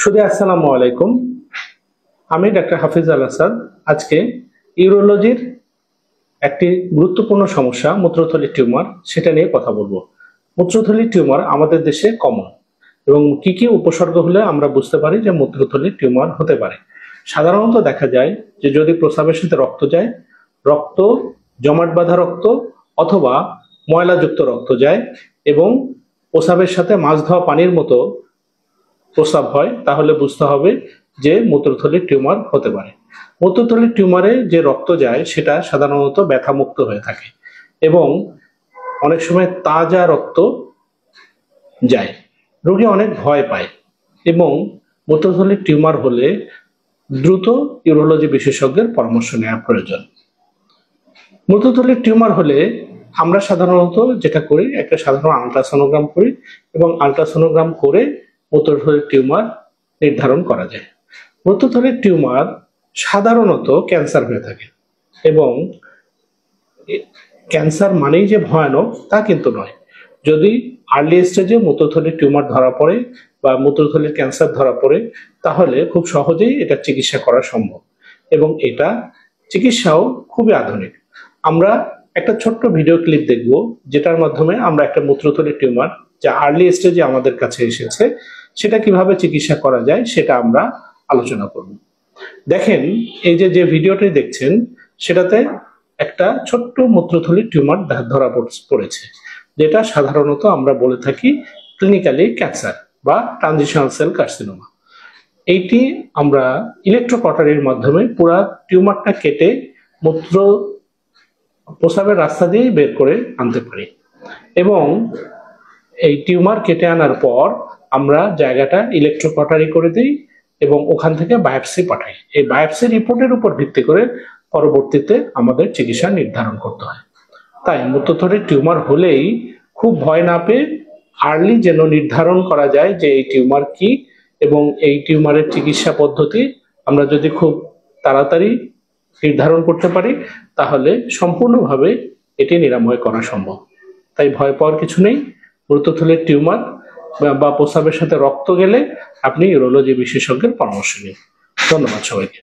শুধু আসসালামু আলাইকুম। আমি ডাক্তার হাফিজ আল আসাদ। আজকে ইউরোলজির একটি গুরুত্বপূর্ণ সমস্যা মূত্রথলির টিউমার, সেটা নিয়ে কথা বলবো। মূত্রথলির টিউমার আমাদের দেশে কমন, এবং কি কি উপসর্গ হলে আমরা বুঝতে পারি যে মূত্রথলির টিউমার হতে পারে। সাধারণত দেখা যায় যে যদি প্রস্রাবের সাথে রক্ত যায়, রক্ত জমাট বাঁধা রক্ত অথবা ময়লাযুক্ত রক্ত যায় এবং প্রস্রাবের সাথে মাছ ধোয়া পানির মতো প্রস্রাব হয়, তাহলে বুঝতে হবে যে মূত্রথলির টিউমার হতে পারে। মূত্রথলির টিউমারে যে রক্ত যায় সেটা সাধারণত ব্যথামুক্ত হয়ে থাকে এবং অনেক সময় তাজা রক্ত যায়। রোগী অনেক ভয় পায় এবং মূত্রথলির টিউমার হলে দ্রুত ইউরোলজি বিশেষজ্ঞের পরামর্শ নেওয়া প্রয়োজন। মূত্রথলির টিউমার হলে আমরা সাধারণত যেটা করি, একটা সাধারণ আলট্রাসোনোগ্রাম করি এবং আলট্রাসোনোগ্রাম করে মূত্রথলির টিউমার নির্ধারণ করা যায়। মূত্রথলির টিউমার সাধারণত ক্যান্সার হয়ে থাকে এবং ক্যান্সার মানেই যে ভয়ানক তা কিন্তু নয়। যদি আর্লি স্টেজে মূত্রথলির টিউমার ধরা পড়ে বা মূত্রথলির ক্যান্সার ধরা পড়ে, তাহলে খুব সহজেই এটা চিকিৎসা করা সম্ভব এবং এটা চিকিৎসাও খুবই আধুনিক। আমরা একটা ছোট্ট ভিডিও ক্লিপ দেখব, যেটার মাধ্যমে আমরা একটা মূত্রথলির টিউমার যা আর্লি স্টেজে আমাদের কাছে এসেছে সেটা কিভাবে চিকিৎসা করা যায় সেটা আমরা আলোচনা করব। দেখেন, এই যে ভিডিওটি দেখছেন সেটাতে একটা ছোট্ট মূত্রথলির টিউমার ধরা পড়েছে, যেটা সাধারণত আমরা বলে থাকি ক্লিনিক্যালি ক্যান্সার বা ট্রানজিশনাল সেল কার্সিনোমা। এইটি আমরা ইলেকট্রোকটারির মাধ্যমে পুরো টিউমারটা কেটে প্রস্রাবের রাস্তা দিয়েই বের করে আনতে পারি এবং এই টিউমার কেটে আনার পর আমরা জায়গাটা ইলেকট্রোকটারি করে দিই এবং ওখান থেকে বায়োপসি পাঠাই। এই বায়োপসি রিপোর্টের উপর ভিত্তি করে পরবর্তীতে আমাদের চিকিৎসা নির্ধারণ করতে হয়। তাই মূত্রথলির টিউমার হলেই খুব ভয় না পেয়ে আর্লি যেন নির্ধারণ করা যায় যে এই টিউমার কি এবং এই টিউমারের চিকিৎসা পদ্ধতি আমরা যদি খুব তাড়াতাড়ি নির্ধারণ করতে পারি, তাহলে সম্পূর্ণভাবে এটি নিরাময় করা সম্ভব। তাই ভয় পাওয়ার কিছু নেই। মূত্রথলির টিউমার বা প্রস্রাবের সাথে রক্ত গেলে আপনি ইউরোলজি বিশেষজ্ঞের পরামর্শ নিন। ধন্যবাদ সবাইকে।